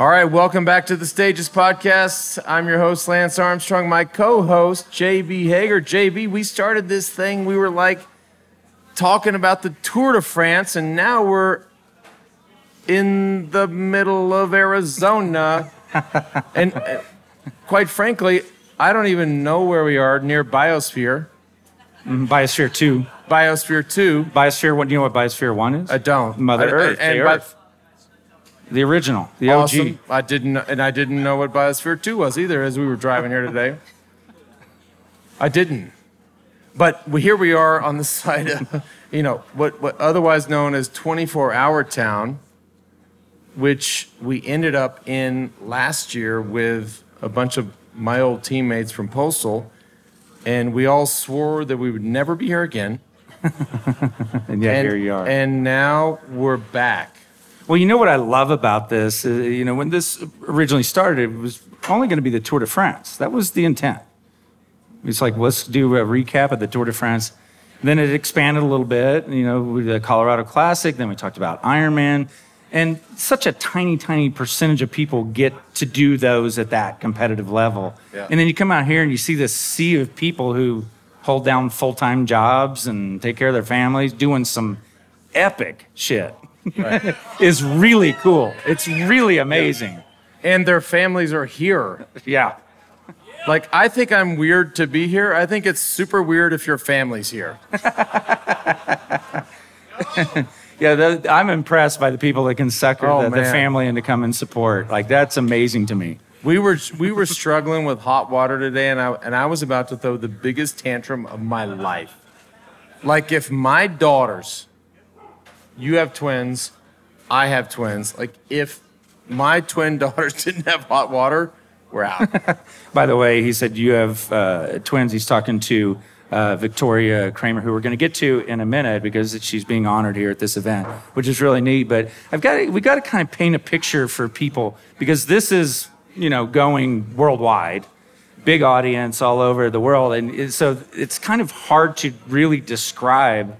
All right, welcome back to the Stages Podcast. I'm your host, Lance Armstrong. My co-host, JB Hager. JB, we started this thing. We were like talking about the Tour de France, and now we're in the middle of Arizona. and quite frankly, I don't even know where we are near Biosphere. Biosphere 2. Biosphere 2. Biosphere 1. You know what Biosphere 1 is? I don't. Mother Earth. The Earth. The original. The awesome. OG. I didn't know what Biosphere 2 was either as we were driving here today. I didn't. But here we are on the side of, what otherwise known as 24-Hour Town, which we ended up in last year with a bunch of my old teammates from Postal, and we all swore that we would never be here again. And yet here you are. And now we're back. Well, you know what I love about this? When this originally started, it was only going to be the Tour de France. That was the intent. It's like, let's do a recap of the Tour de France. Then it expanded a little bit, with the Colorado Classic. Then we talked about Ironman. And such a tiny, tiny percentage of people get to do those at that competitive level. Yeah. And then you come out here and you see this sea of people who hold down full-time jobs and take care of their families, doing some epic shit. Right. Is really cool. It's really amazing. Yeah. And their families are here. Yeah. Like, I think I'm weird to be here. I think it's super weird if your family's here. Yeah, I'm impressed by the people that can sucker the family into come and support. Like, that's amazing to me. We were struggling with hot water today, and I was about to throw the biggest tantrum of my life. Like, if my daughters, you have twins, I have twins. Like, if my twin daughters didn't have hot water, we're out. By the way, he said you have twins. He's talking to Victoria Kramer, who we're going to get to in a minute because she's being honored here at this event, which is really neat. But we got to kind of paint a picture for people because this is, going worldwide, big audience all over the world. And so it's kind of hard to really describe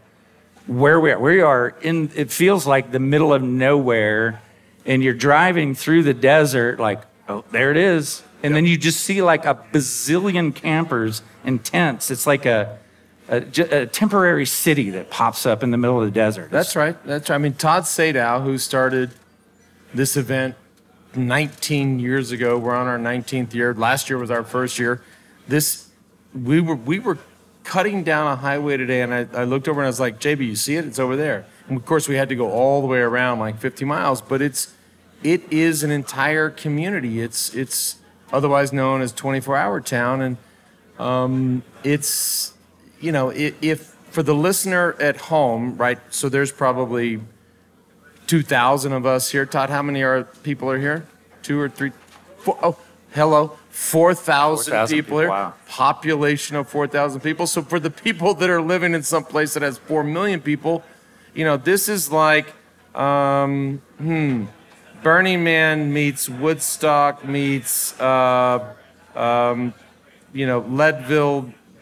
where we are. We are in, it feels like the middle of nowhere, and you're driving through the desert like, oh, there it is. And then you just see like a bazillion campers and tents. It's like a temporary city that pops up in the middle of the desert. That's right. I mean, Todd Sadow, who started this event 19 years ago, we're on our 19th year. Last year was our first year. We were cutting down a highway today, and I looked over and I was like, JB, you see it? It's over there. And of course, we had to go all the way around like 50 miles, but it is an entire community. It's otherwise known as 24-Hour Town, and it's, if for the listener at home, right, so there's probably 2,000 of us here. Todd, how many people are here? 2 or 3? 4, oh, hello. 4,000 people here. Wow. Population of 4,000 people. So for the people that are living in some place that has 4 million people, this is like, Burning Man meets Woodstock meets, Leadville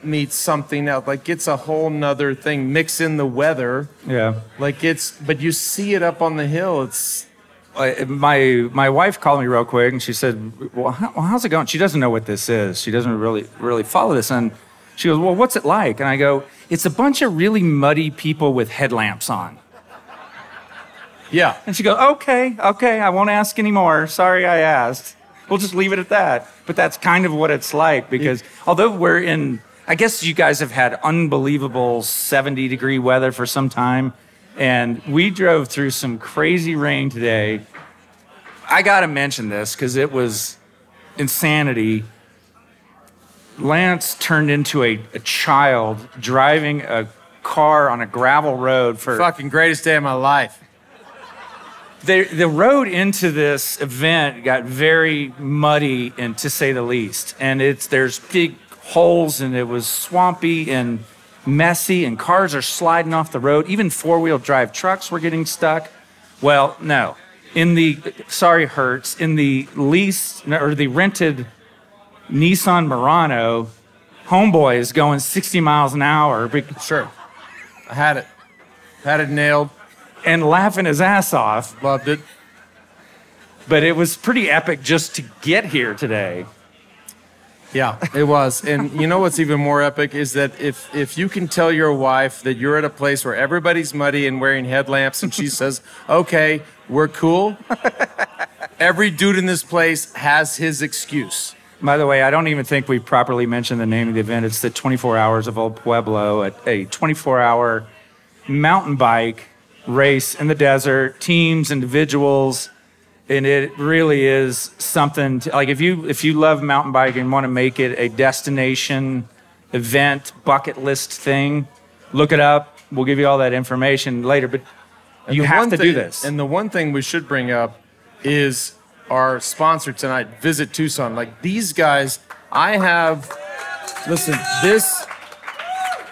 meets something else. Like, it's a whole nother thing. Mix in the weather. Yeah. But you see it up on the hill. It's. My wife called me real quick and she said, well, how's it going? She doesn't know what this is. She doesn't really follow this. And she goes, well, what's it like? And I go, it's a bunch of really muddy people with headlamps on. Yeah. And she goes, okay, I won't ask anymore. Sorry I asked. We'll just leave it at that. But that's kind of what it's like because although we're in, I guess you guys have had unbelievable 70-degree weather for some time. And we drove through some crazy rain today. I got to mention this because it was insanity. Lance turned into a child driving a car on a gravel road for... Fucking greatest day of my life. The road into this event got very muddy, and to say the least. And there's big holes, and it was swampy and messy, and cars are sliding off the road. Even four-wheel drive trucks were getting stuck. Well, no. In the rented Nissan Murano, homeboy is going 60 miles an hour. Sure. I had it nailed. And laughing his ass off. Loved it. but it was pretty epic just to get here today. Yeah, it was. And you know what's even more epic is that if you can tell your wife that you're at a place where everybody's muddy and wearing headlamps and she says, okay, we're cool, every dude in this place has his excuse. By the way, I don't even think we properly mentioned the name of the event. It's the 24 Hours of Old Pueblo, a 24-hour mountain bike race in the desert, teams, individuals. And it really is something to, like if you love mountain biking and want to make it a destination event, bucket list thing, look it up. We'll give you all that information later, but you have to do this. And the one thing we should bring up is our sponsor tonight, Visit Tucson. Like these guys, listen,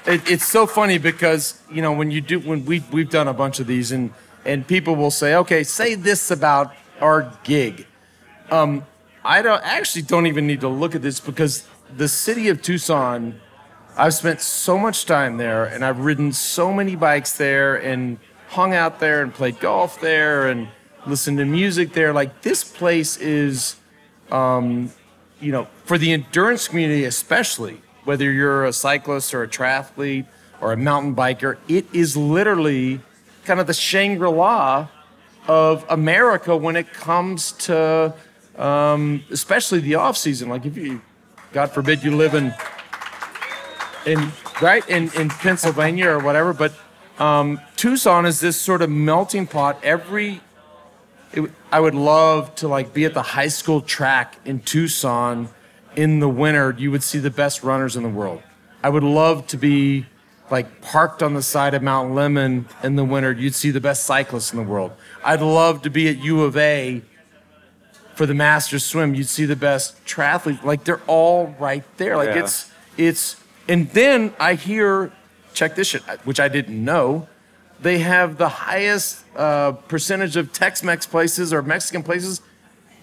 it's so funny because, you know, when we've done a bunch of these and people will say, okay, say this about our gig. I actually don't even need to look at this because the city of Tucson, I've spent so much time there and I've ridden so many bikes there and hung out there and played golf there and listened to music there. Like this place is, you know, for the endurance community especially, whether you're a cyclist or a triathlete or a mountain biker, it is literally kind of the Shangri-La of America when it comes to especially the off season. Like if you, God forbid, you live in Pennsylvania or whatever, but Tucson is this sort of melting pot. I would love to like be at the high school track in Tucson in the winter. You would see the best runners in the world. I would love to be like parked on the side of Mount Lemmon in the winter. You'd see the best cyclists in the world. I'd love to be at U of A for the Masters swim. You'd see the best triathletes. Like they're all right there. Like it's, and then I hear, check this shit, which I didn't know. They have the highest percentage of Tex-Mex places or Mexican places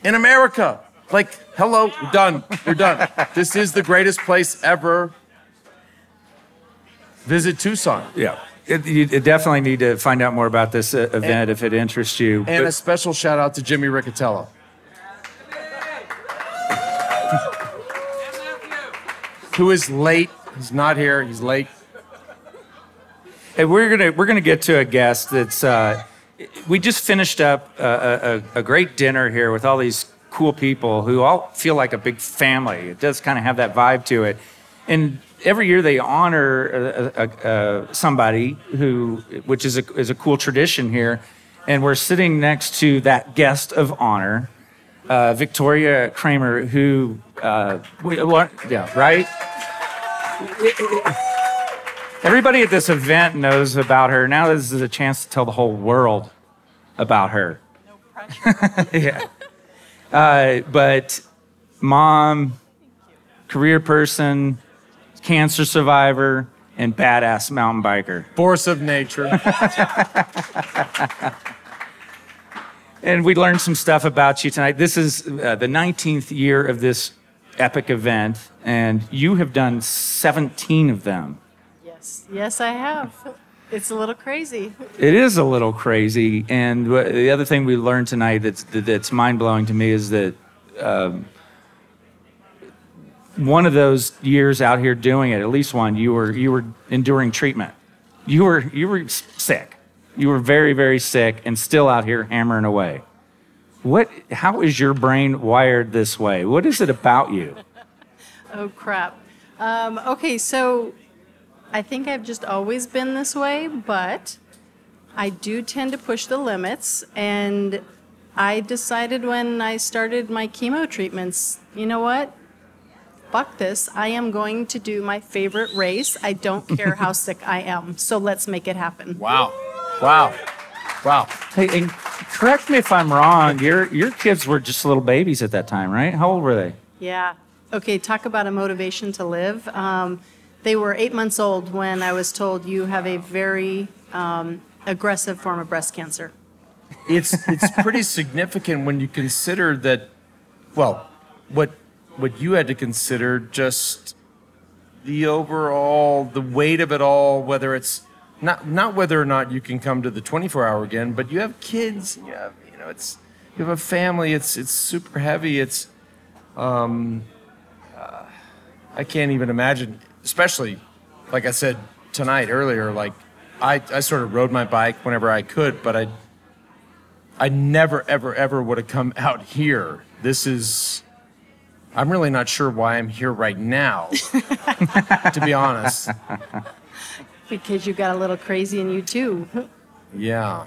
in America. Like, hello, we're done. We're done. This is the greatest place ever. Visit Tucson. Yeah. You definitely need to find out more about this event if it interests you. And a special shout out to Jimmy Riccatello. Who is late. He's not here. He's late. Hey, we're gonna get to a guest that's. We just finished up a great dinner here with all these cool people who all feel like a big family. It does kind of have that vibe to it, and every year they honor somebody which is a cool tradition here, and we're sitting next to that guest of honor, Victoria Kramer, who right. Everybody at this event knows about her. Now this is a chance to tell the whole world about her. No pressure. Yeah. But mom, career person, cancer survivor, and badass mountain biker. Force of nature. And we learned some stuff about you tonight. This is the 19th year of this epic event, and you have done 17 of them. Yes, I have. It's a little crazy. It is a little crazy. And the other thing we learned tonight that's mind-blowing to me is that one of those years out here doing it, at least one, you were enduring treatment. You were sick. You were very, very sick and still out here hammering away. How is your brain wired this way? What is it about you? Oh, crap. Okay, so I think I've just always been this way, but I do tend to push the limits. And I decided when I started my chemo treatments, you know what? Fuck this. I am going to do my favorite race. I don't care how sick I am. So let's make it happen. Wow. Hey, and correct me if I'm wrong. Your kids were just little babies at that time, right? How old were they? Yeah. Okay, talk about a motivation to live. They were 8 months old when I was told you have a very aggressive form of breast cancer. It's pretty significant when you consider that, well, what you had to consider, just the overall, the weight of it all, whether it's not whether or not you can come to the 24-hour again, but you have kids, and you have, you have a family. It's super heavy. It's I can't even imagine, especially like I said tonight earlier. Like I sort of rode my bike whenever I could, but I never ever would have come out here. I'm really not sure why I'm here right now, to be honest. Because you got a little crazy in you too. Yeah.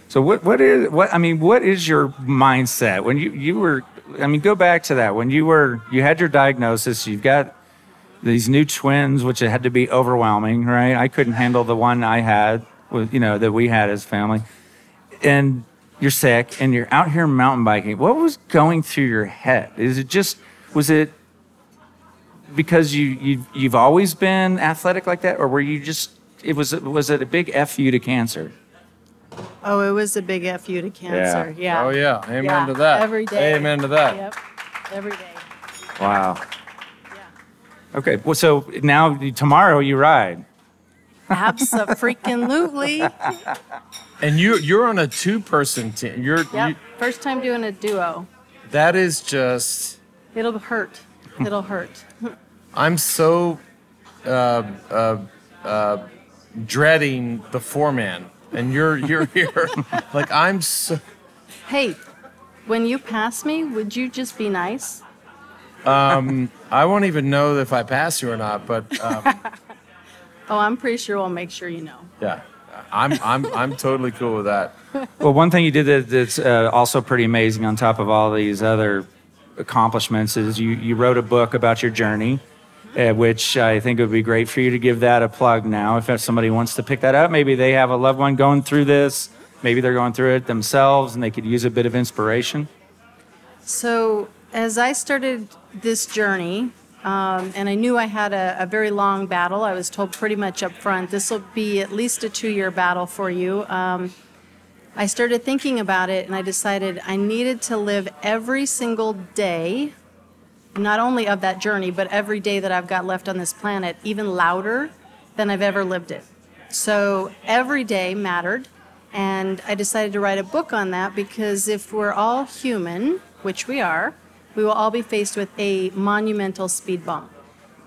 So what is your mindset when you were, I mean, go back to that when you had your diagnosis, you've got these new twins, which it had to be overwhelming, right? I couldn't handle the one I had with, that we had as family. And you're sick and you're out here mountain biking. What was going through your head? Was it because you've always been athletic like that, or were you was it a big F you to cancer? Oh, it was a big F you to cancer. Yeah. Oh yeah. Amen to that. Every day. Amen to that. Yep. Every day. Wow. Yeah. Okay. Well, so now tomorrow you ride. Abso-freaking-lutely. And you're on a 2-person team. Yep. First time doing a duo. That is just. It'll hurt. It'll hurt. I'm so dreading the 4-man, and you're here. Like I'm so. Hey, when you pass me, would you just be nice? I won't even know if I pass you or not, but. Oh, I'm pretty sure we'll make sure you know. Yeah, I'm totally cool with that. Well, one thing you did that's also pretty amazing on top of all these other accomplishments is you wrote a book about your journey, which I think it would be great for you to give that a plug now. If somebody wants to pick that up, maybe they have a loved one going through this, maybe they're going through it themselves and they could use a bit of inspiration. So as I started this journey, and I knew I had a very long battle. I was told pretty much up front, this will be at least a 2-year battle for you. I started thinking about it and I decided I needed to live every single day, not only of that journey, but every day that I've got left on this planet, even louder than I've ever lived it. So every day mattered, and I decided to write a book on that because if we're all human, which we are, we will all be faced with a monumental speed bump.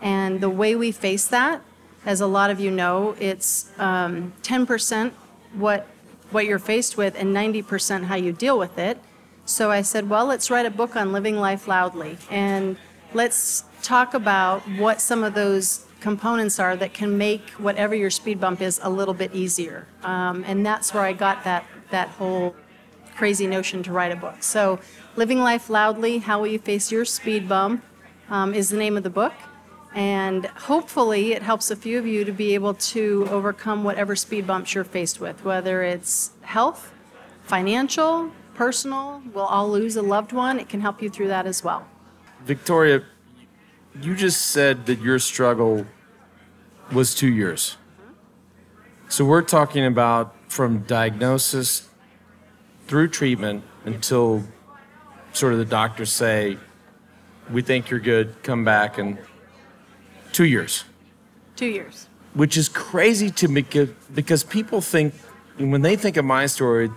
And the way we face that, as a lot of you know, it's 10% what you're faced with and 90% how you deal with it. So I said, well, let's write a book on living life loudly. And let's talk about what some of those components are that can make whatever your speed bump is a little bit easier. And that's where I got that whole crazy notion to write a book. So Living Life Loudly, How Will You Face Your Speed Bump is the name of the book. And hopefully it helps a few of you to be able to overcome whatever speed bumps you're faced with, whether it's health, financial, personal, we'll all lose a loved one. It can help you through that as well. Victoria, you just said that your struggle was 2 years. So we're talking about from diagnosis through treatment until sort of the doctors say, we think you're good, come back, and 2 years. 2 years. Which is crazy to me because people think, when they think of my story,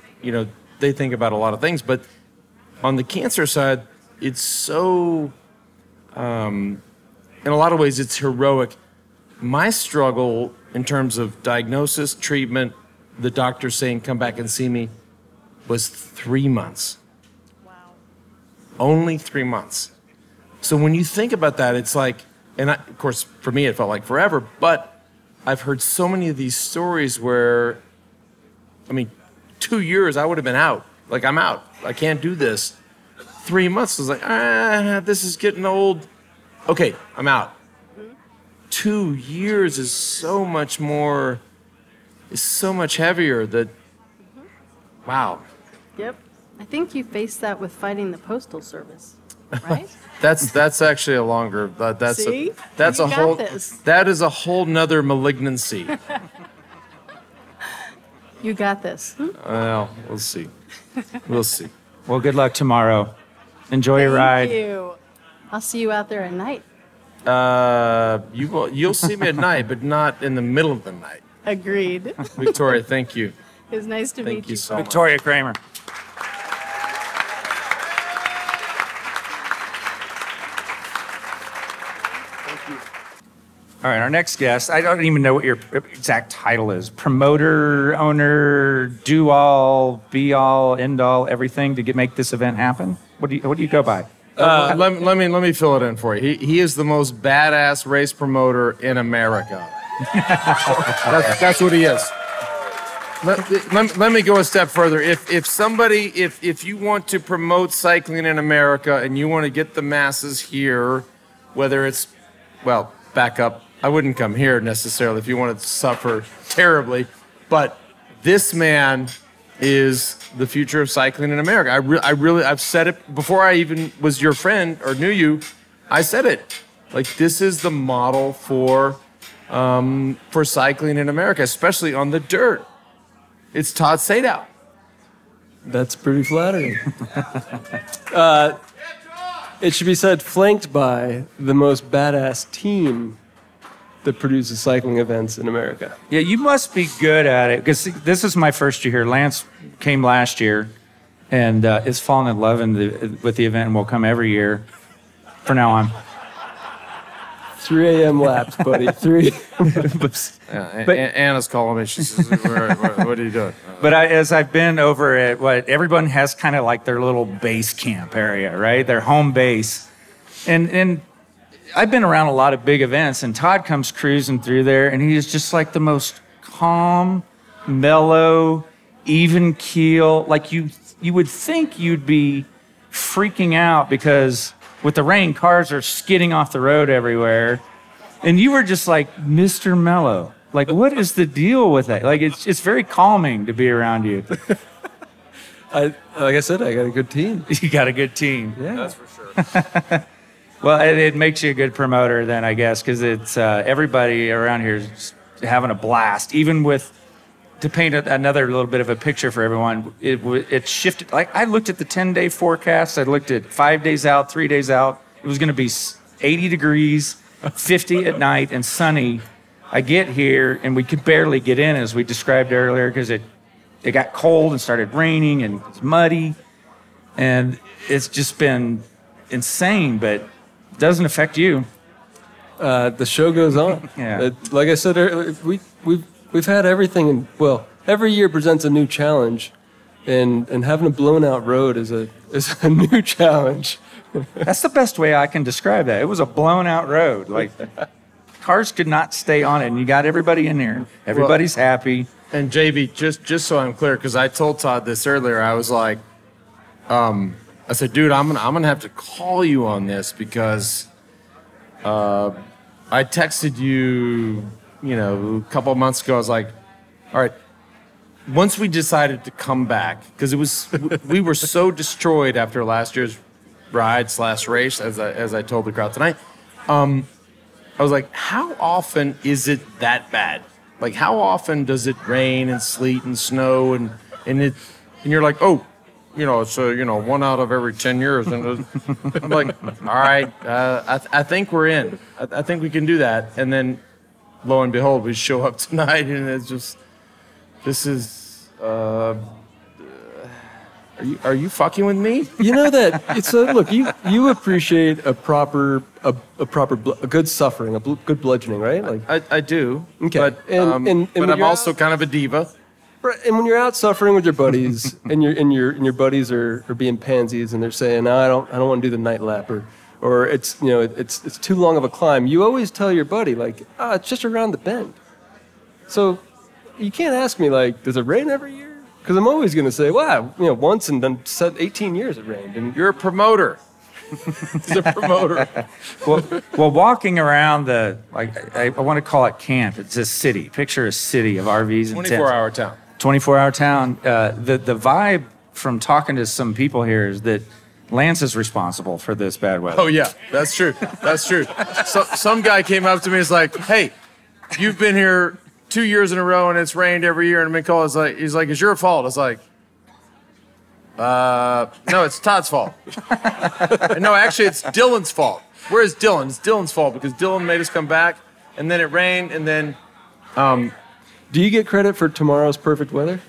they think about a lot of things, but on the cancer side, it's so, in a lot of ways, it's heroic. My struggle in terms of diagnosis, treatment, the doctor saying, come back and see me, was 3 months. Wow. Only 3 months. So when you think about that, it's like, of course, for me, it felt like forever, but I've heard so many of these stories where, 2 years, I would have been out. Like, I'm out. I can't do this. 3 months was like, this is getting old. Okay, I'm out. 2 years is so much more, is so much heavier that, wow. Yep. I think you faced that with fighting the Postal Service, right? That's actually a longer. See? That's You a got whole. this. That is a whole nother malignancy. You got this. Well, we'll see. We'll see. Well, good luck tomorrow. Enjoy your ride. Thank you. I'll see you out there at night. You'll see me at night, but not in the middle of the night. Agreed. Victoria, thank you. It was nice to meet you. Thank you so much. Victoria Kramer. All right, our next guest, I don't even know what your exact title is. Promoter, owner, do all, be all, end all, everything to make this event happen? What do you go by? Let me fill it in for you. He is the most badass race promoter in America. That's what he is. Let me go a step further. If you want to promote cycling in America and you want to get the masses here, whether it's, well, back up. I wouldn't come here necessarily if you wanted to suffer terribly, but this man is the future of cycling in America. I've said it before I even was your friend or knew you. I said it. Like, this is the model for cycling in America, especially on the dirt. It's Todd Sadow. That's pretty flattering. It should be said, flanked by the most badass team that produces cycling events in America. Yeah, you must be good at it, because this is my first year here. Lance came last year and has fallen in love with the event and will come every year from now on. 3 a.m. laps, buddy. 3. Anna's calling me. She says, what are you doing? But as I've been over at everyone has kind of like their little base camp area, right? Their home base. And I've been around a lot of big events, and Todd comes cruising through there, and he is just like the most calm, mellow, even keel. Like you would think you'd be freaking out because with the rain, cars are skidding off the road everywhere. And you were just like Mr. Mellow. Like, what is the deal with that? Like, it's very calming to be around you. Like I said, I got a good team. You got a good team. Yeah. That's for sure. Well, it makes you a good promoter then, I guess, because it's everybody around here is having a blast. Even with, to paint another little bit of a picture for everyone, it shifted. Like, I looked at the 10-day forecast. I looked at 5 days out, 3 days out. It was going to be 80 degrees, 50 at night, and sunny. I get here, and we could barely get in, as we described earlier, because it got cold and started raining, and it's muddy. And it's just been insane, but it doesn't affect you. The show goes on. Yeah. Like I said earlier, we've had everything, and well, every year presents a new challenge, and having a blown out road is a new challenge. That's the best way I can describe that. It was a blown out road. Like, cars could not stay on it, and you got everybody in there. Everybody's happy. And JB, just so I'm clear, because I told Todd this earlier, I was like, I said, dude, I'm gonna have to call you on this because I texted you, a couple of months ago. I was like, all right, once we decided to come back, because we were so destroyed after last year's ride/race, as I told the crowd tonight. I was like, how often is it that bad? Like, how often does it rain and sleet and snow and you're like, oh, it's 1 out of every 10 years. And I'm like, all right, I think we're in. I think we can do that. And then, lo and behold, we show up tonight, and it's just, this is, are you fucking with me? You know that it's look. You appreciate a good suffering, a good bludgeoning, right? Like I do. Okay, But I'm also kind of a diva. Right, and when you're out suffering with your buddies, and your buddies are being pansies, and they're saying, "No, I don't want to do the night lap," or it's it's too long of a climb. You always tell your buddy like, it's just around the bend. So you can't ask me like, does it rain every year? Because I'm always going to say, wow, once and then 18 years it rained. And you're a promoter. He's a promoter. Well, walking around I want to call it camp. It's a city. Picture a city of RVs and 24-hour town. 24-hour town. The vibe from talking to some people here is that Lance is responsible for this bad weather. Oh, yeah, that's true. That's true. So, some guy came up to me and was like, hey, you've been here 2 years in a row and it's rained every year. And he's like, it's your fault. I was like, no, it's Todd's fault. No, actually, it's Dylan's fault. Where's Dylan? It's Dylan's fault because Dylan made us come back, and then it rained, and then... Do you get credit for tomorrow's perfect weather?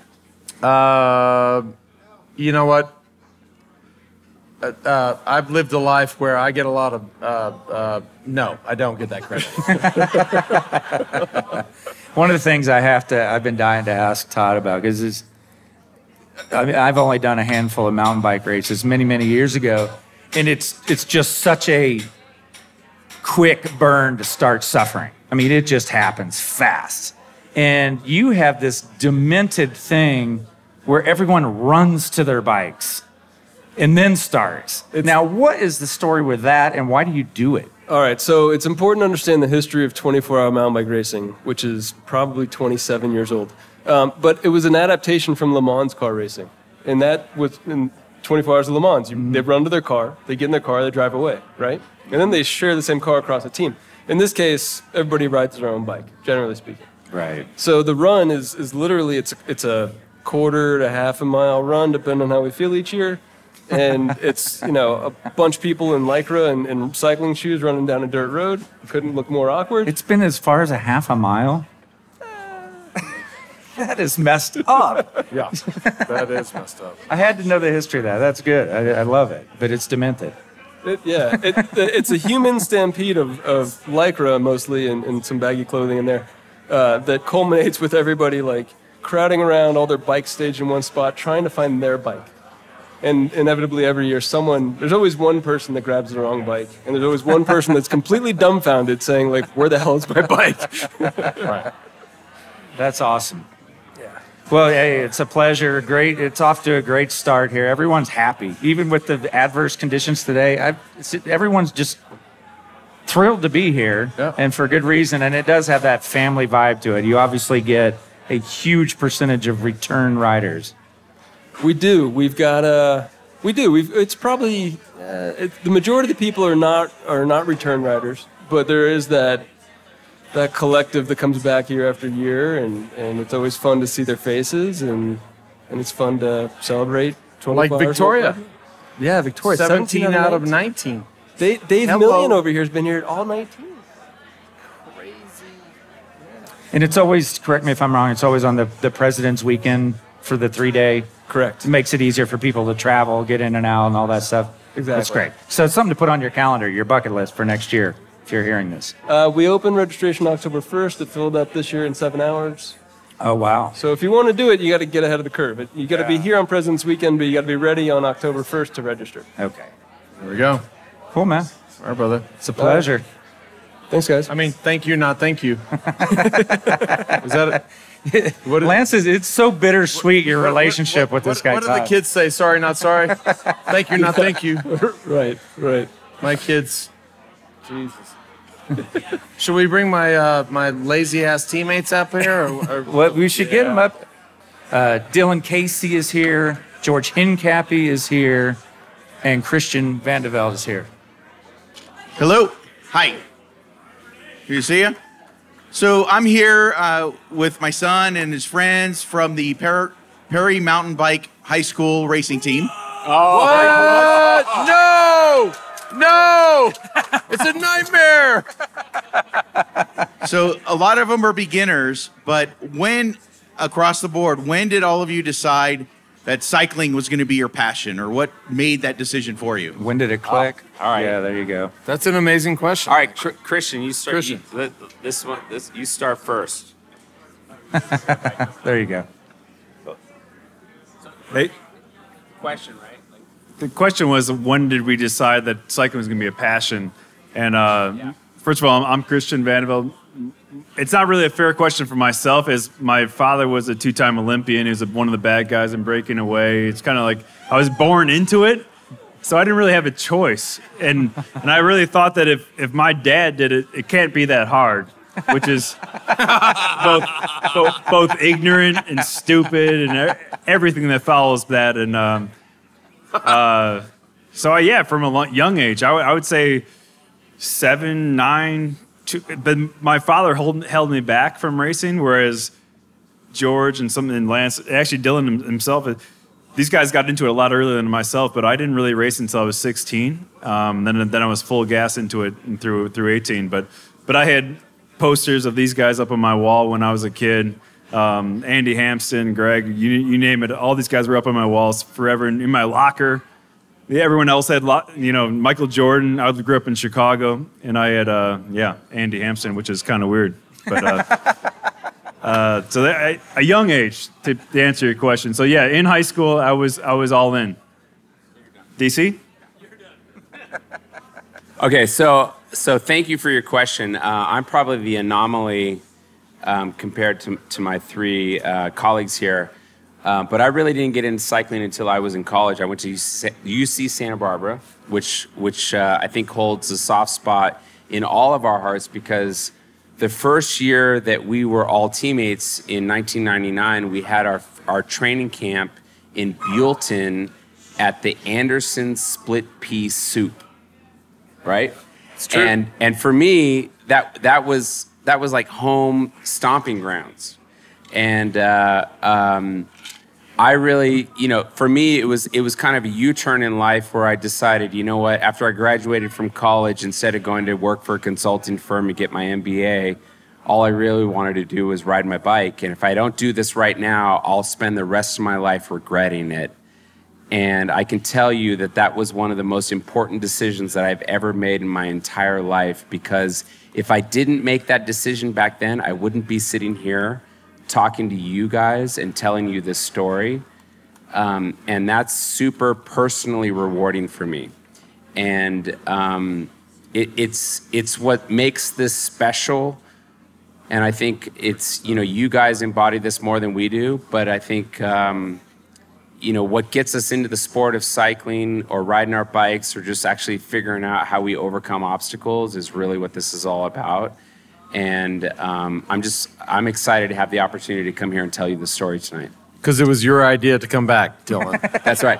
You know what? I've lived a life where I get a lot of. No, I don't get that credit. One of the things I've been dying to ask Todd about, because I've only done a handful of mountain bike races many, many years ago, and it's just such a quick burn to start suffering. I mean, it just happens fast. And you have this demented thing where everyone runs to their bikes and then starts. Now, what is the story with that, and why do you do it? All right, so it's important to understand the history of 24-hour mountain bike racing, which is probably 27 years old. But it was an adaptation from Le Mans car racing. And that was in 24 hours of Le Mans. They run to their car, they get in their car, they drive away, right? And then they share the same car across a team. In this case, everybody rides their own bike, generally speaking. Right. So the run is literally, it's a quarter to half a mile run, depending on how we feel each year. And it's, a bunch of people in Lycra and cycling shoes running down a dirt road. Couldn't look more awkward. It's been as far as a half a mile? That is messed up. Yeah, that is messed up. I had to know the history of that. That's good. I love it. But it's demented. It's a human stampede of Lycra mostly and some baggy clothing in there that culminates with everybody crowding around all their bikes staged in one spot trying to find their bike. And inevitably every year there's always one person that grabs the wrong bike, and there's always one person that's completely dumbfounded saying where the hell is my bike? Right. That's awesome. Yeah. Well, hey, it's a pleasure. Great. It's off to a great start here. Everyone's happy. Even with the adverse conditions today, everyone's just thrilled to be here, and for good reason. And it does have that family vibe to it. You obviously get a huge percentage of return riders. We do. We've got It's probably the majority of the people are not return riders, but there is that collective that comes back year after year, and it's always fun to see their faces, and it's fun to celebrate. Like Victoria. Yeah, Victoria. 17 out of 19. Dave Million over here has been here all 19. Crazy. Yeah. And it's always, correct me if I'm wrong, it's always on the President's Weekend for the 3-day. Correct. It makes it easier for people to travel, get in and out, and all that stuff. Exactly. That's great. So it's something to put on your calendar, your bucket list for next year, if you're hearing this. We opened registration October 1st. It filled up this year in 7 hours. Oh, wow. So if you want to do it, you got to get ahead of the curve. You got to be here on President's Weekend, but you got to be ready on October 1st to register. Okay. There we go. Cool, man. All right, brother. It's a pleasure. Thanks, guys. I mean, thank you, not thank you. Is that it? Lance, it's so bittersweet, your relationship with this guy. What do the kids say? Sorry, not sorry. Thank you, not thank you. Right. My kids. Jesus. Should we bring my lazy ass teammates up here? Well, we should get them up. Dylan Casey is here. George Hincapie is here, and Christian Vandeveld is here. Hello. Hi. Good to see you. So I'm here with my son and his friends from the Perry Mountain Bike High School racing team. What? No! It's a nightmare. So a lot of them are beginners, but across the board, when did all of you decide that cycling was going to be your passion, or what made that decision for you? When did it click? All right. Yeah, there you go. That's an amazing question. All right, Christian, you start. Christian. You start first. There you go. Hey, Question, right? the question was, when did we decide that cycling was going to be a passion? And first of all, I'm Christian Vandeveld. It's not really a fair question for myself, as my father was a 2-time Olympian. He was one of the bad guys in breaking away. It's kind of like I was born into it, so I didn't really have a choice. And I really thought that if my dad did it, it can't be that hard, which is both ignorant and stupid and everything that follows that. And so from a young age, I would say 7, 9. But my father held me back from racing, whereas George and Lance, actually Dylan himself, these guys got into it a lot earlier than myself. But I didn't really race until I was 16. Then I was full gas into it and through 18. But I had posters of these guys up on my wall when I was a kid. Andy Hampston, Greg, you name it. All these guys were up on my walls forever, and in my locker. everyone else had Michael Jordan. I grew up in Chicago, and I had Andy Hampton, which is kind of weird. But a young age to answer your question. So yeah, in high school, I was all in. DC. Okay, so thank you for your question. I'm probably the anomaly compared to my three colleagues here. But I really didn't get into cycling until I was in college. I went to UC Santa Barbara, which I think holds a soft spot in all of our hearts, because the first year that we were all teammates in 1999, we had our training camp in Buellton at the Anderson Split Pea Soup, right? It's true. And for me, that was like home stomping grounds. And I really, for me, it was kind of a U-turn in life where I decided, you know what, after I graduated from college, instead of going to work for a consulting firm and get my MBA, all I really wanted to do was ride my bike. And if I don't do this right now, I'll spend the rest of my life regretting it. And I can tell you that was one of the most important decisions that I've ever made in my entire life, because if I didn't make that decision back then, I wouldn't be sitting here talking to you guys and telling you this story. And that's super personally rewarding for me. And it's what makes this special. And I think it's, you guys embody this more than we do, but I think, what gets us into the sport of cycling or riding our bikes or just actually figuring out how we overcome obstacles is really what this is all about. And I'm excited to have the opportunity to come here and tell you the story tonight. Because it was your idea to come back, Dylan. That's right.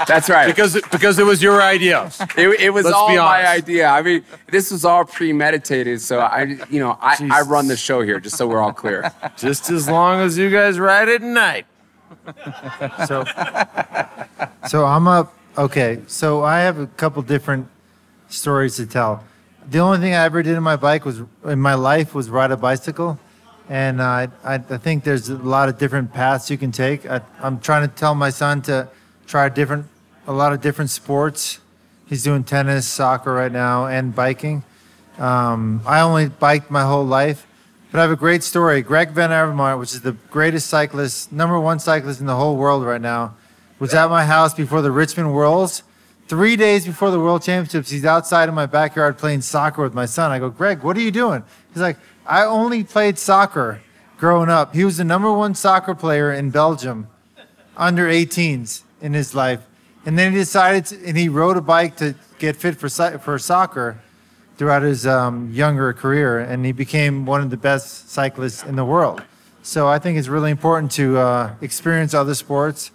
That's right. Because it was your idea. It was Let's all be my honest. idea. I mean, this was all premeditated. So I run the show here, just so we're all clear. Just as long as you guys ride at night. So I'm up. Okay, so I have a couple different stories to tell. The only thing I ever did in my life was ride a bicycle, and I think there's a lot of different paths you can take. I'm trying to tell my son to try a lot of different sports. He's doing tennis, soccer right now, and biking. I only biked my whole life, but I have a great story. Greg Van Avermaet, which is the greatest cyclist, #1 cyclist in the whole world right now, was at my house before the Richmond Worlds. 3 days before the World Championships, he's outside in my backyard playing soccer with my son. I go, Greg, what are you doing? He's like, I only played soccer growing up. He was the #1 soccer player in Belgium, under 18s in his life. And then he decided, and he rode a bike to get fit for soccer throughout his younger career. And he became one of the best cyclists in the world. So I think it's really important to experience other sports.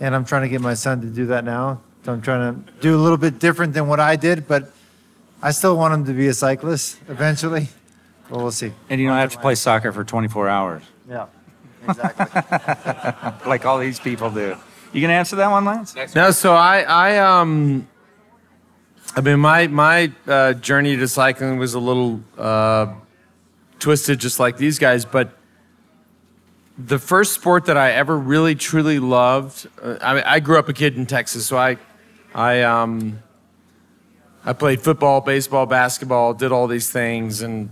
And I'm trying to get my son to do that now. So I'm trying to do a little bit different than what I did, but I still want him to be a cyclist eventually. Well, we'll see. And you don't have to play soccer for 24 hours. Yeah, exactly. Like all these people do. You gonna answer that one, Lance? No, so I mean, my journey to cycling was a little twisted, just like these guys. But the first sport that I ever really truly loved, I grew up a kid in Texas, so I played football, baseball, basketball, did all these things, and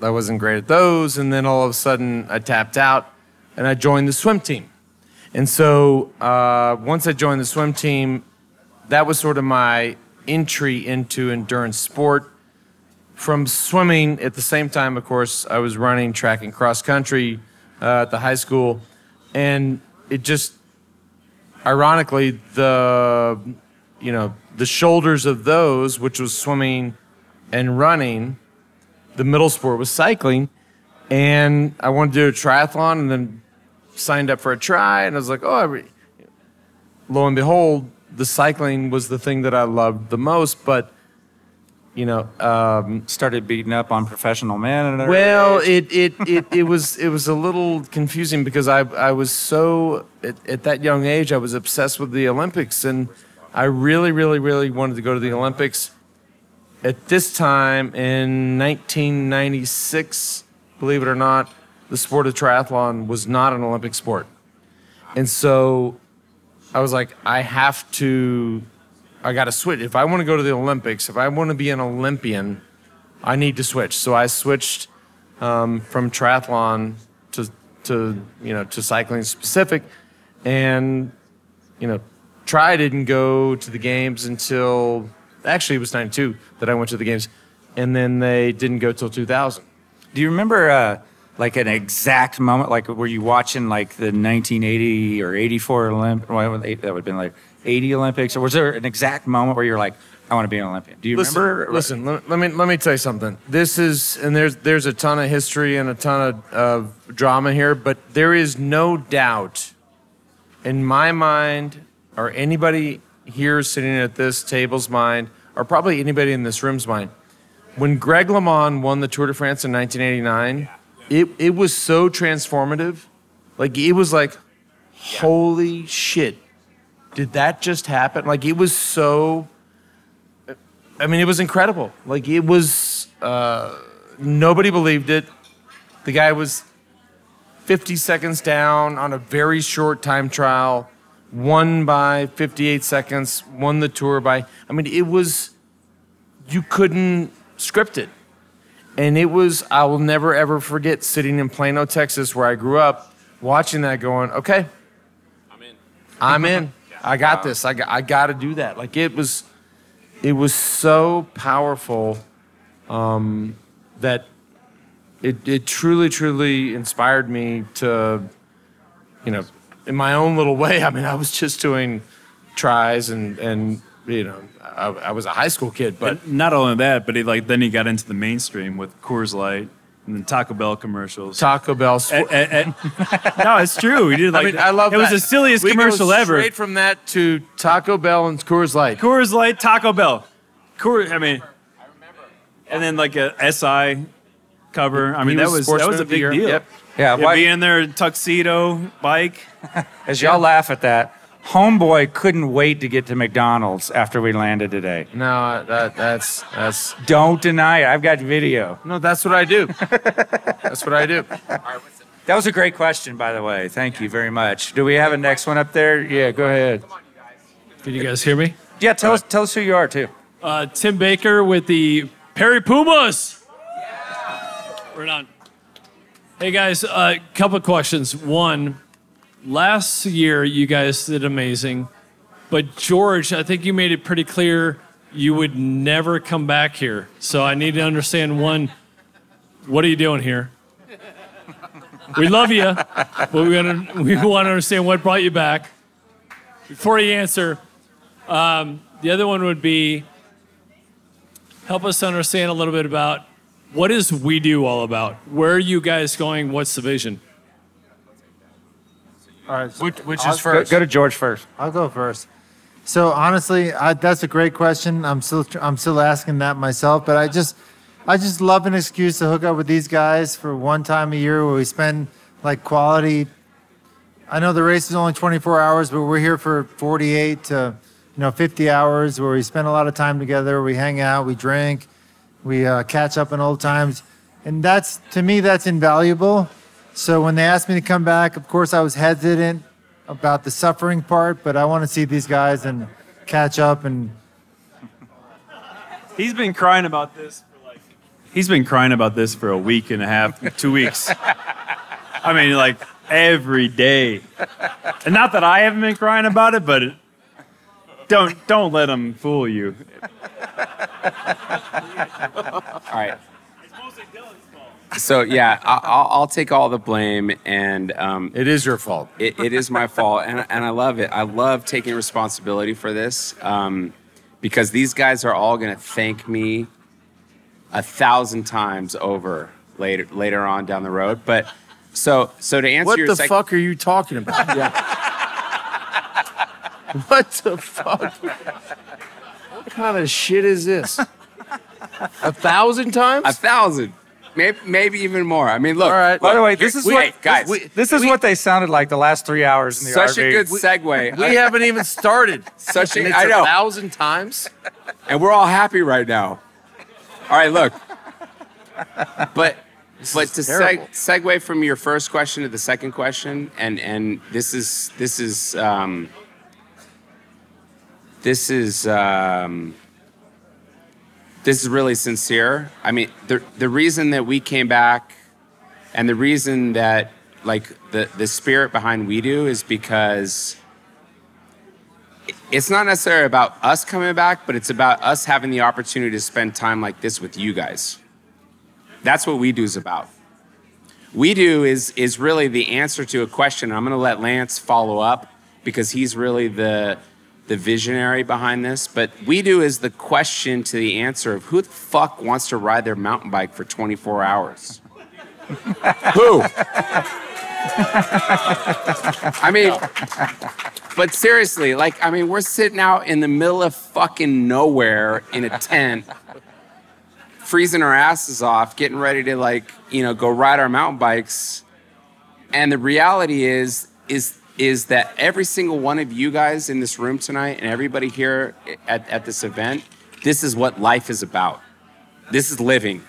I wasn't great at those. And then all of a sudden, I tapped out, and I joined the swim team. And so once I joined the swim team, that was sort of my entry into endurance sport. From swimming, at the same time, of course, I was running track and cross country at the high school. And it just, ironically, the shoulders of those, which was swimming and running, the middle sport was cycling. And I wanted to do a triathlon, and then signed up for a try, and I was like, lo and behold, the cycling was the thing that I loved the most. But Started beating up on professional men. Well, it was a little confusing because I was so at that young age I was obsessed with the Olympics, and I really, really, really wanted to go to the Olympics. At this time in 1996, believe it or not, the sport of triathlon was not an Olympic sport. And so I was like, I got to switch. If I want to go to the Olympics, if I want to be an Olympian, I need to switch. So I switched from triathlon to cycling specific, and didn't go to the games until actually it was 92 that I went to the games, and then they didn't go till 2000. Do you remember like an exact moment? Like, were you watching like the 1980 or 84 Olympics? Well, that would have been like 80 Olympics, or was there an exact moment where you're like, I want to be an Olympian? Do you remember? Listen, let me tell you something. This is, and there's a ton of history and a ton of drama here, but there is no doubt in my mind, or anybody here sitting at this table's mind, or probably anybody in this room's mind, when Greg LeMond won the Tour de France in 1989, it was so transformative. Like, it was like, holy shit, did that just happen? Like, it was so, I mean, it was incredible. Like, it was, nobody believed it. The guy was 50 seconds down on a very short time trial, won by 58 seconds, won the Tour by, I mean, it was, you couldn't script it. And it was, I will never, ever forget sitting in Plano, Texas, where I grew up, watching that going, okay, I'm in. I got this. I got to do that. Like, it was so powerful that it truly, truly inspired me to, in my own little way. I mean, I was just doing tries and I was a high school kid, but and not only that, but then he got into the mainstream with Coors Light and then Taco Bell commercials. Taco Bell. No, it's true. He did I love it. That. Was the silliest commercial ever. Straight from that to Taco Bell and Coors Light. Coors Light, Taco Bell. I remember. And then like a SI cover. I mean, that was a big deal. Yep. Yeah, be in there, tuxedo, bike. As y'all laugh at that, homeboy couldn't wait to get to McDonald's after we landed today. No, that's. Don't deny it. I've got video. No, that's what I do. That's what I do. That was a great question, by the way. Thank you very much. Do we have a next one up there? Yeah, go ahead. Can you guys hear me? Yeah, tell us who you are too. Tim Baker with the Perry Pumas. We're on. Hey guys, a couple of questions. One, last year you guys did amazing, but George, I think you made it pretty clear you would never come back here. So I need to understand, one, what are you doing here? We love you, but we want to understand what brought you back. Before you answer, the other one would be, help us understand a little bit about what is We Do all about? Where are you guys going? What's the vision? All right. Which is first? Go to George first. I'll go first. So honestly, that's a great question. I'm still asking that myself, but I just love an excuse to hook up with these guys for one time a year where we spend like quality. I know the race is only 24 hours, but we're here for 48 to 50 hours where we spend a lot of time together. We hang out, we drink, we catch up on old times, and to me that's invaluable. So when they asked me to come back, of course I was hesitant about the suffering part, but I want to see these guys and catch up. And He's been crying about this for a week and a half, 2 weeks. I mean, like every day. And not that I haven't been crying about it, but don't let him fool you. All right. So yeah, I'll take all the blame, and It is your fault. it is my fault, and I love it. I love taking responsibility for this, because these guys are all going to thank me 1,000 times over later on down the road. But so to answer What your the fuck are you talking about? What the fuck? What kind of shit is this? 1,000 times? 1,000. Maybe even more. I mean, look. All right. By the way, this is what they sounded like the last 3 hours in the Such RV. a good segue. We haven't even started. Such And a, it's I know. 1,000 times? And we're all happy right now. All right, look. But to segue from your first question to the second question, and this is this is really sincere. I mean, the reason that we came back, and the reason that like the spirit behind We Do is because it's not necessarily about us coming back, but it's about us having the opportunity to spend time like this with you guys. That's what We Do is about. We Do is really the answer to a question. I'm going to let Lance follow up because he's really the visionary behind this. But We Do is the question to the answer of who the fuck wants to ride their mountain bike for 24 hours? Who? I mean, but seriously, like, I mean, we're sitting out in the middle of fucking nowhere in a tent, freezing our asses off, getting ready to, like, you know, go ride our mountain bikes. And the reality is that every single one of you guys in this room tonight and everybody here at this event, this is what life is about. This is living.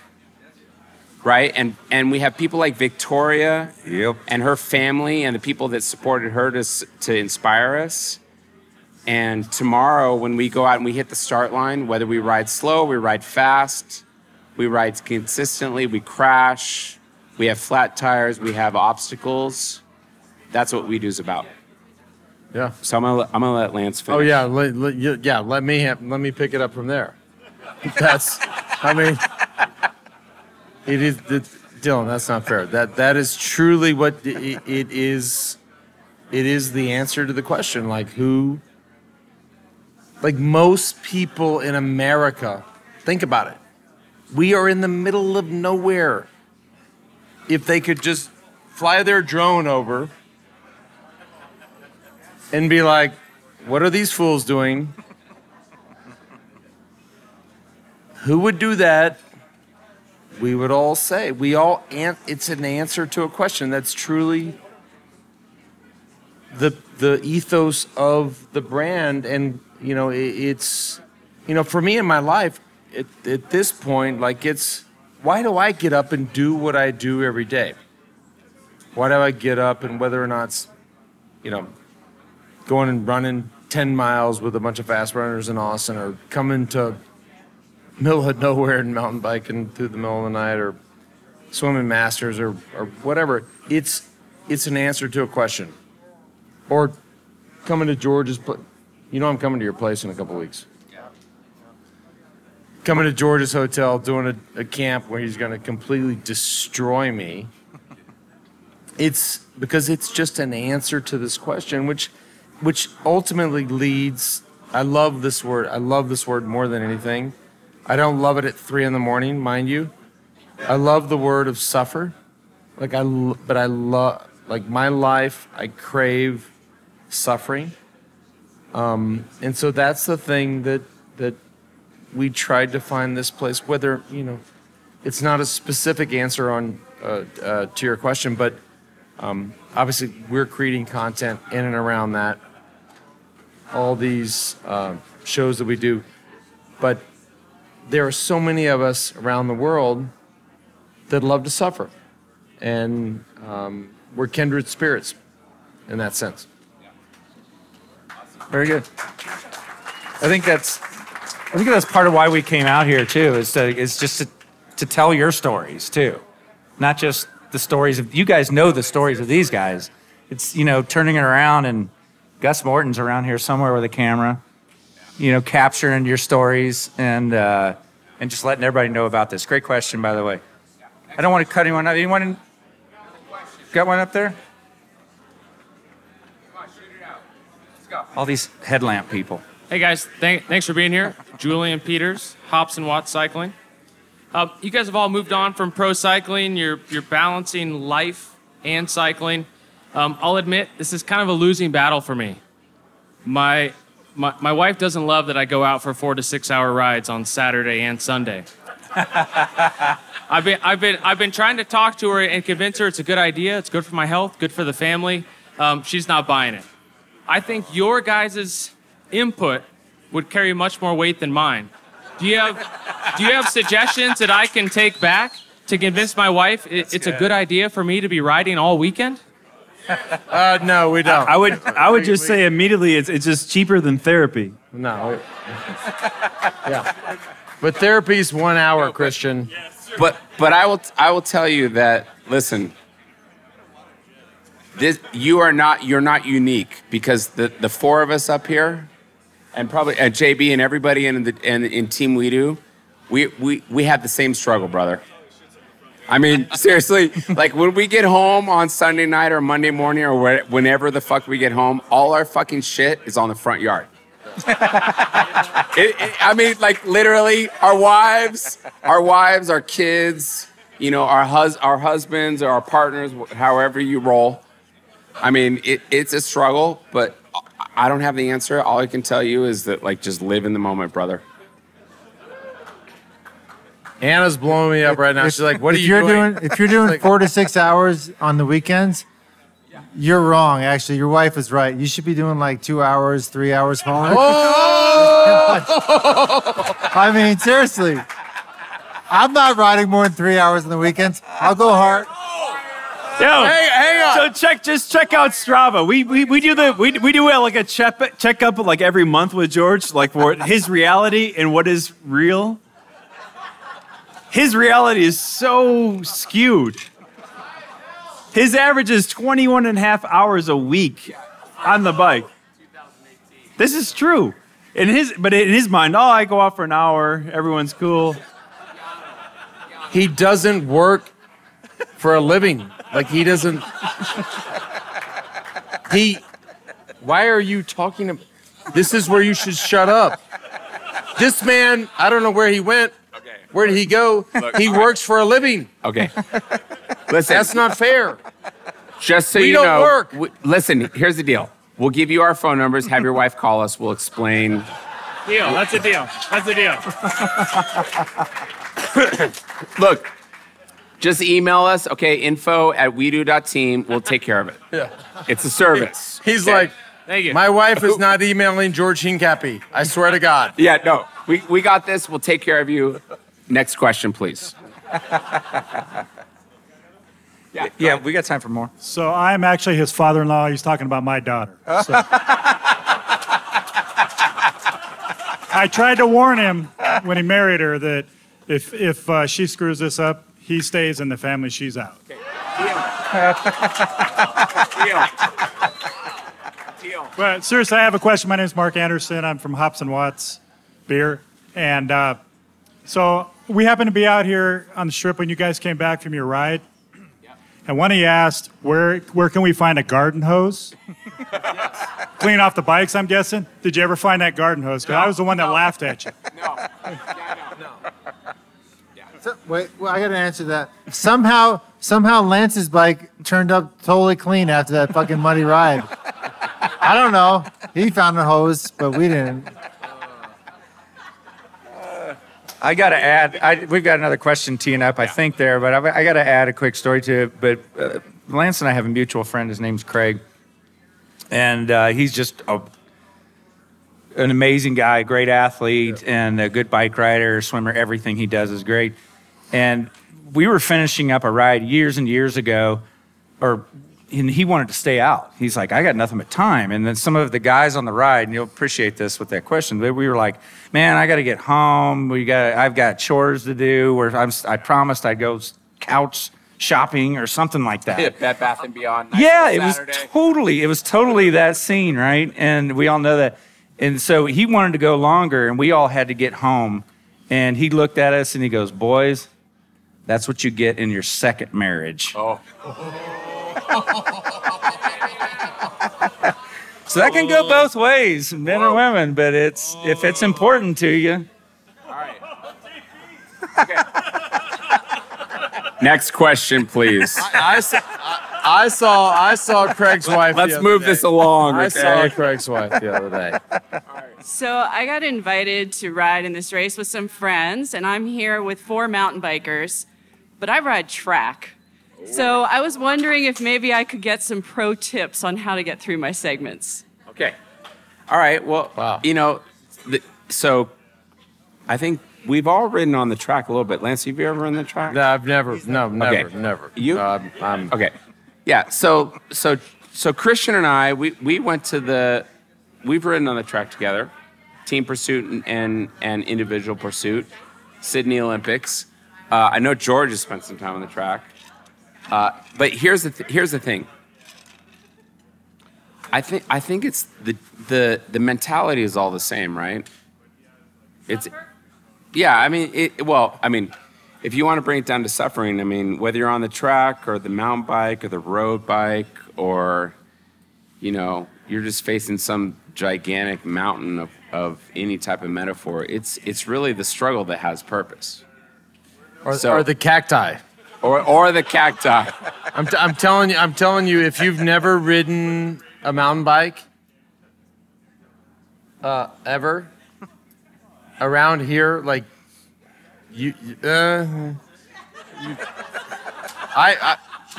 Right? And we have people like Victoria and her family and the people that supported her to inspire us. And tomorrow when we go out and we hit the start line, whether we ride slow, we ride fast, we ride consistently, we crash, we have flat tires, we have obstacles. That's what We Do is about. Yeah. So I'm gonna let Lance finish. Oh yeah, let me pick it up from there. That's, I mean, it is, Dylan. That's not fair. That is truly what it is. It is the answer to the question. Like who? Like most people in America, think about it. We are in the middle of nowhere. If they could just fly their drone over and be like, what are these fools doing? Who would do that? We would all say, it's an answer to a question. That's truly the ethos of the brand. And, you know, it's, you know, for me in my life, at this point, like why do I get up and do what I do every day? Why do I get up and whether or not it's, you know, going and running 10 miles with a bunch of fast runners in Austin or coming to middle of nowhere and mountain biking through the middle of the night or swimming masters or whatever. It's an answer to a question. Or coming to George's place. You know I'm coming to your place in a couple weeks. Coming to George's hotel, doing a camp where he's going to completely destroy me. It's because it's just an answer to this question, which ultimately leads, I love this word. I love this word more than anything. I don't love it at 3 a.m, mind you. I love the word of suffer. But I love, like my life, I crave suffering. And so that's the thing that we tried to find this place, whether, you know, it's not a specific answer on to your question, but obviously we're creating content in and around that. All these shows that we do. But there are so many of us around the world that love to suffer. And we're kindred spirits in that sense. Very good. I think that's part of why we came out here too, is just to tell your stories too. Not just the stories of, you guys know the stories of these guys. It's, you know, turning it around, and Gus Morton's around here somewhere with a camera, you know, capturing your stories and just letting everybody know about this. Great question, by the way. I don't want to cut anyone out. Anyone got one up there? All these headlamp people. Hey guys, thanks for being here. Julian Peters, Hops and Watts Cycling. You guys have all moved on from pro cycling. You're balancing life and cycling. I'll admit, this is kind of a losing battle for me. My wife doesn't love that I go out for 4 to 6 hour rides on Saturday and Sunday. I've been trying to talk to her and convince her it's a good idea. It's good for my health, good for the family. She's not buying it. I think your guys' input would carry much more weight than mine. Do you have suggestions that I can take back to convince my wife it's a good idea for me to be riding all weekend? No, we don't. I would just say immediately it's just cheaper than therapy. No. Yeah. But therapy's 1 hour, Christian. But I will tell you that, listen, you're not unique, because the four of us up here, and probably JB and everybody in Team We Do, we have the same struggle, brother. I mean, seriously, like when we get home on Sunday night or Monday morning or whenever the fuck we get home, all our fucking shit is on the front yard. I mean, like literally, our wives, our kids, you know, our husbands or our partners, however you roll. I mean, it's a struggle, but I don't have the answer. All I can tell you is that, like, just live in the moment, brother. Anna's blowing me up right now. She's like, "What are you doing?" If you're doing 4 to 6 hours on the weekends, you're wrong. Actually, your wife is right. You should be doing like 2 hours, 3 hours home. I mean, seriously. I'm not riding more than 3 hours on the weekends. I'll go hard. Yo, hey, hang on. So check out Strava. We do like a checkup like every month with George, like for his reality and what is real. His reality is so skewed. His average is 21 and a half hours a week on the bike. This is true. But in his mind, oh, I go out for an hour, everyone's cool. He doesn't work for a living. Like, he doesn't. Why are you talking to? This is where you should shut up. This man, I don't know where he went. Okay. Where did he go? Look, he works for a living. Okay. Listen. That's not fair. Just so we you don't know. Work. Listen, here's the deal. We'll give you our phone numbers. Have your wife call us. We'll explain. Deal. That's a deal. That's a deal. Look, just email us, okay, info@wedo.team. We'll take care of it. Yeah. It's a service. He's okay? like, thank you. My wife is not emailing George Hincapie. I swear to God. Yeah, no, we got this. We'll take care of you. Next question, please. Yeah, we got time for more. So I'm actually his father-in-law. He's talking about my daughter. So. I tried to warn him when he married her that if she screws this up, he stays in the family, she's out. Okay. Deal. But seriously, I have a question. My name is Mark Anderson. I'm from Hops and Watts Beer. And so we happened to be out here on the strip when you guys came back from your ride. And one of you asked, where can we find a garden hose? Clean off the bikes, I'm guessing. Did you ever find that garden hose? Because I was the one that laughed at you. No. So, wait, well, I got to answer that. Somehow Lance's bike turned up totally clean after that fucking muddy ride. I don't know. He found a hose, but we didn't. I got to add, we've got another question teeing up, I think, there, but I got to add a quick story to it. But Lance and I have a mutual friend. His name's Craig. And he's just an amazing guy, great athlete, and a good bike rider, swimmer. Everything he does is great. And we were finishing up a ride years and years ago, and he wanted to stay out. He's like, I got nothing but time. And then some of the guys on the ride, and you'll appreciate this with that question, but we were like, man, I got to get home. I've got chores to do. Where I promised I'd go couch shopping or something like that. Bed Bath and Beyond. Yeah, it was totally that scene, right? And we all know that. And so he wanted to go longer, and we all had to get home. And he looked at us and he goes, boys, that's what you get in your second marriage. Oh. So that can go both ways, men or women, but if it's important to you. All right. Okay. Next question, please. I saw Craig's wife. Let's move this along. I okay? saw Craig's wife the other day. So I got invited to ride in this race with some friends, and I'm here with 4 mountain bikers, but I ride track. So I was wondering if maybe I could get some pro tips on how to get through my segments. Okay. All right. Well, wow. You know, so I think we've all ridden on the track a little bit. Lance, have you ever ridden the track? No, I've never. No, never, Okay. never. You? I'm Okay. Yeah. So So Christian and I, we went to we've ridden on the track together, team pursuit and individual pursuit, Sydney Olympics. I know George has spent some time on the track. But here's the thing. I think it's the mentality is all the same, right? I mean, if you want to bring it down to suffering, I mean, whether you're on the track or the mountain bike or the road bike or, you're just facing some gigantic mountain of any type of metaphor, it's really the struggle that has purpose. Or the cacti. Or the cacti. I'm telling you, if you've never ridden a mountain bike, ever, around here, like,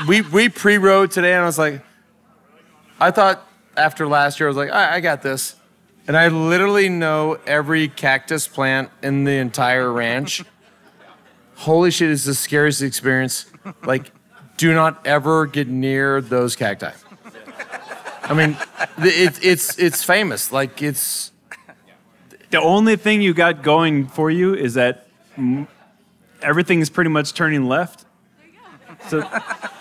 we pre-rode today, and I was like, I thought after last year, I was like, I got this. And I literally know every cactus plant in the entire ranch. Holy shit, it's the scariest experience. Like, do not ever get near those cacti. I mean, it's famous. Like, it's... The only thing you got going for you is that everything is pretty much turning left. So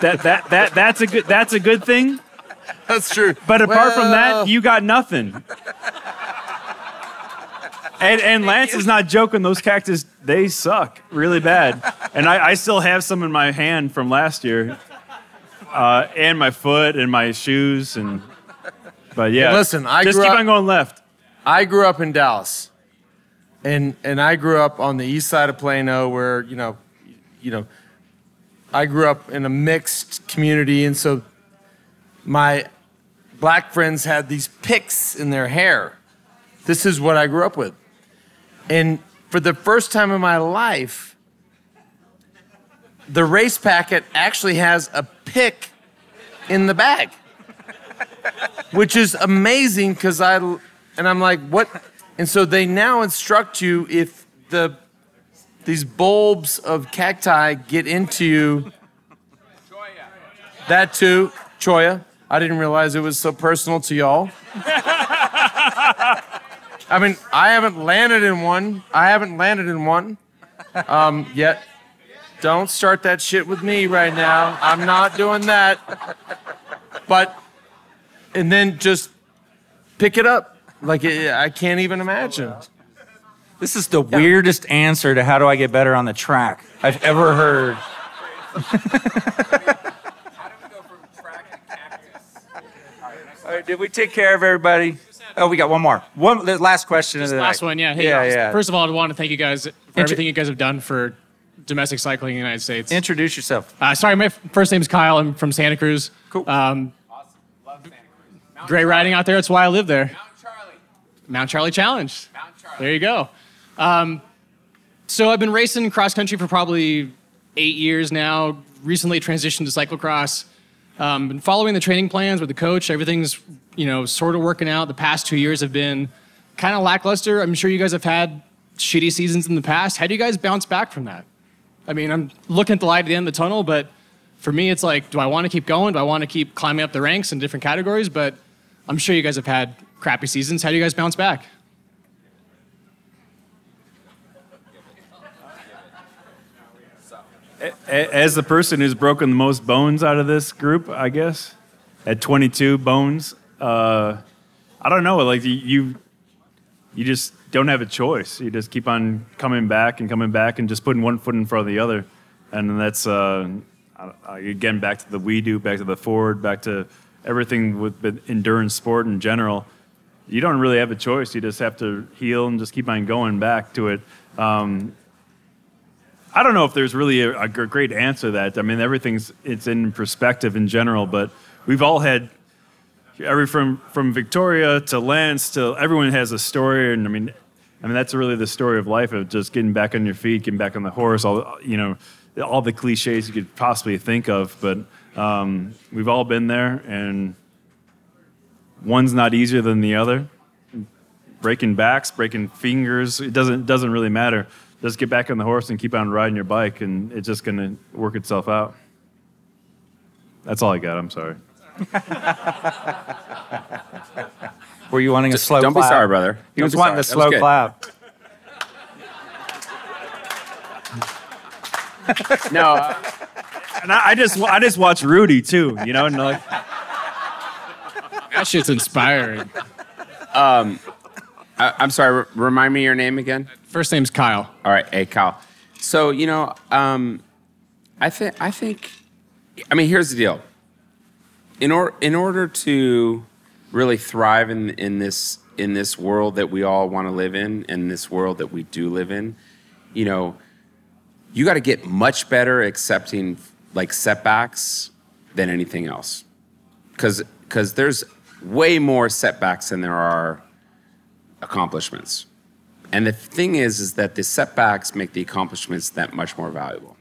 that's a good thing. That's true. But apart from that, you got nothing. And Lance is not joking. Those cactus, they suck really bad. And I still have some in my hand from last year, and my foot and my shoes. But yeah, listen, just keep on going left. I grew up in Dallas, and I grew up on the east side of Plano, where I grew up in a mixed community, and so my black friends had these picks in their hair. This is what I grew up with, and for the first time in my life, the race packet actually has a pick in the bag, which is amazing because I'm like, what? And so they now instruct you if these bulbs of cacti get into you. That too, Choya. I didn't realize it was so personal to y'all. I mean, I haven't landed in one yet. Don't start that shit with me right now. I'm not doing that. And then just pick it up. Like, I can't even imagine. This is the weirdest answer to how do I get better on the track I've ever heard. How do we go from track to cactus? All right, did we take care of everybody? Oh, we got one more. The last question of the last night. one, yeah. Hey, yeah. First of all, I want to thank you guys for everything you guys have done for domestic cycling in the United States. Introduce yourself. Sorry, my first name is Kyle. I'm from Santa Cruz. Cool. Awesome. Love Santa Cruz. Great riding out there. That's why I live there. Mount Charlie Challenge. There you go. So I've been racing cross country for probably 8 years now. Recently transitioned to cyclocross. Been following the training plans with the coach. Everything's sort of working out. The past 2 years have been kind of lackluster. I'm sure you guys have had shitty seasons in the past. How do you guys bounce back from that? I mean, I'm looking at the light at the end of the tunnel, but for me, it's like, do I want to keep going? Do I want to keep climbing up the ranks in different categories? But I'm sure you guys have had crappy seasons. How do you guys bounce back? As the person who's broken the most bones out of this group, I guess, at 22 bones, I don't know. Like you just don't have a choice. You just keep on coming back and just putting one foot in front of the other, and that's again back to the we do, back to the Ford, back to everything with endurance sport in general. You don't really have a choice. You just have to heal and just keep on going back to it. I don't know if there's really a great answer to that. I mean, it's in perspective in general, but we've all had from Victoria to Lance to everyone has a story, and I mean that's really the story of life, of just getting back on your feet, getting back on the horse, all the cliches you could possibly think of, but we've all been there, and one's not easier than the other. Breaking backs, breaking fingers, it doesn't really matter. Just get back on the horse and keep on riding your bike, and it's just going to work itself out. That's all I got. I'm sorry. Were you wanting a slow Don't clap? be sorry, brother. He Don't was be wanting sorry. the That was slow good. clap. No, And I just watch Rudy too, you know, and like That shit's inspiring. I'm sorry. Remind me your name again. First name's Kyle. All right, hey Kyle. So I think. I mean, here's the deal. In order to really thrive in this world that we all want to live in this world that we do live in, you got to get much better accepting like setbacks than anything else, because there's way more setbacks than there are accomplishments. And the thing is that the setbacks make the accomplishments that much more valuable.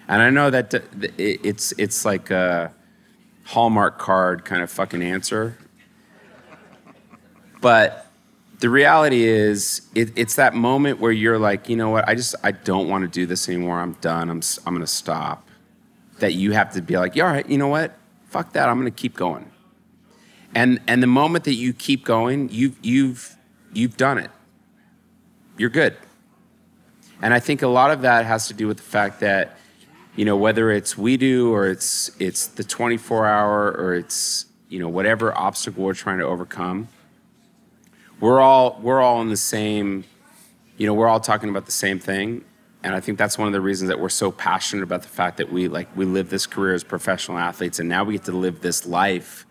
And I know that it's like a Hallmark card kind of fucking answer, but the reality is it's that moment where you're like, you know what, I don't want to do this anymore. I'm done. I'm going to stop. That you have to be like, yeah, all right, you know what, fuck that. I'm going to keep going. And the moment that you keep going, you've done it. You're good. And I think a lot of that has to do with the fact that, whether it's we do or it's the 24-hour or it's, whatever obstacle we're trying to overcome, we're all in the same, we're all talking about the same thing. And I think that's one of the reasons that we're so passionate about the fact that we live this career as professional athletes, and now we get to live this life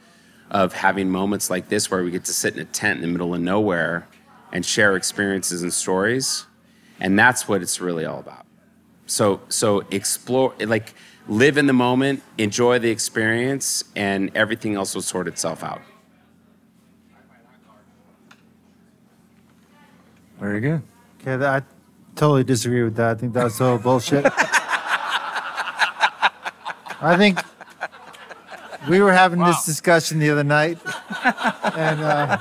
of having moments like this where we get to sit in a tent in the middle of nowhere and share experiences and stories. And that's what it's really all about. So explore, live in the moment, enjoy the experience, and everything else will sort itself out. Very good. Okay, I totally disagree with that. I think that's all bullshit. I think we were having this discussion the other night, and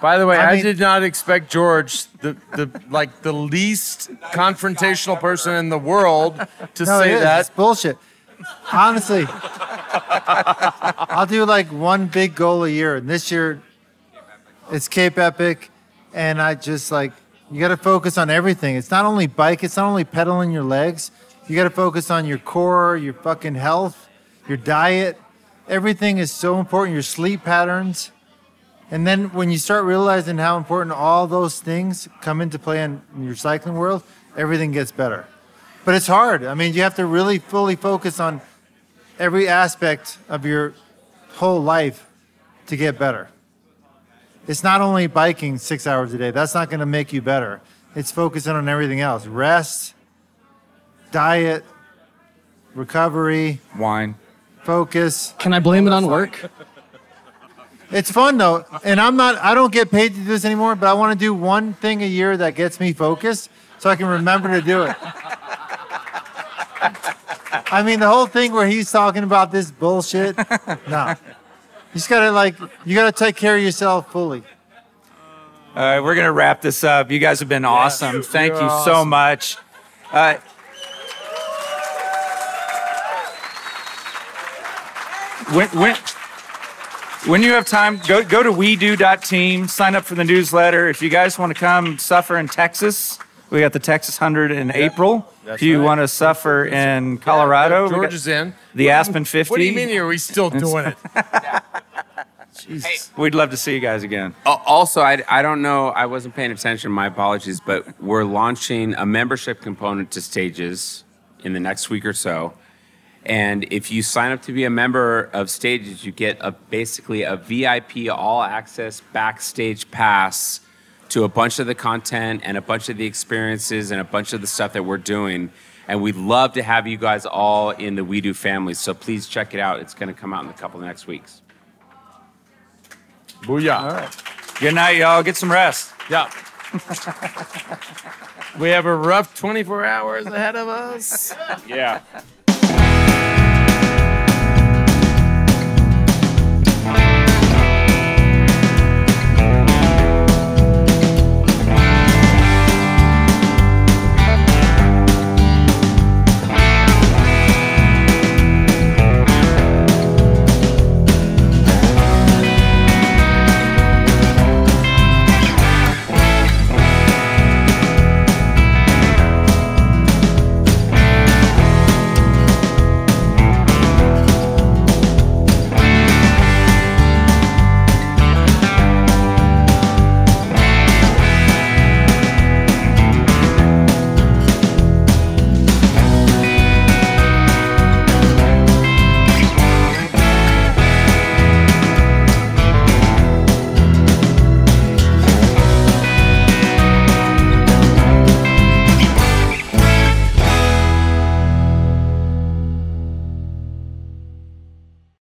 By the way, I mean- did not expect George, the least confrontational person in the world, to no, say it is. that. It's bullshit. Honestly, I'll do like one big goal a year, and this year it's Cape Epic, and I just you got to focus on everything. It's not only bike, it's not only pedaling your legs. You got to focus on your core, your fucking health, your diet. Everything is so important. Your sleep patterns. And then when you start realizing how important all those things come into play in your cycling world, everything gets better. But it's hard. I mean, you have to really fully focus on every aspect of your whole life to get better. It's not only biking 6 hours a day. That's not going to make you better. It's focusing on everything else. Rest, diet, recovery, Wine. focus. Can I blame it on work? It's fun though, and I don't get paid to do this anymore, but I want to do one thing a year that gets me focused so I can remember to do it. I mean, the whole thing where he's talking about this bullshit, no. You just gotta take care of yourself fully. All right, we're going to wrap this up. You guys have been awesome. Thank you so awesome. much. When you have time, go to wedo.team, sign up for the newsletter. If you guys want to come suffer in Texas, we got the Texas 100 in April. If you want to suffer in Colorado, we George got is in. the Aspen 50. What do you mean are we still doing it? Jesus. We'd love to see you guys again. Also, I don't know, I wasn't paying attention, my apologies, but we're launching a membership component to Stages in the next week or so. And if you sign up to be a member of Stages, you get basically a VIP all-access backstage pass to a bunch of the content and a bunch of the experiences and a bunch of the stuff that we're doing. And we'd love to have you guys all in the We Do family. So please check it out. It's going to come out in a couple of next weeks. Booyah. All right. Good night, y'all. Get some rest. Yeah. We have a rough 24 hours ahead of us. Yeah.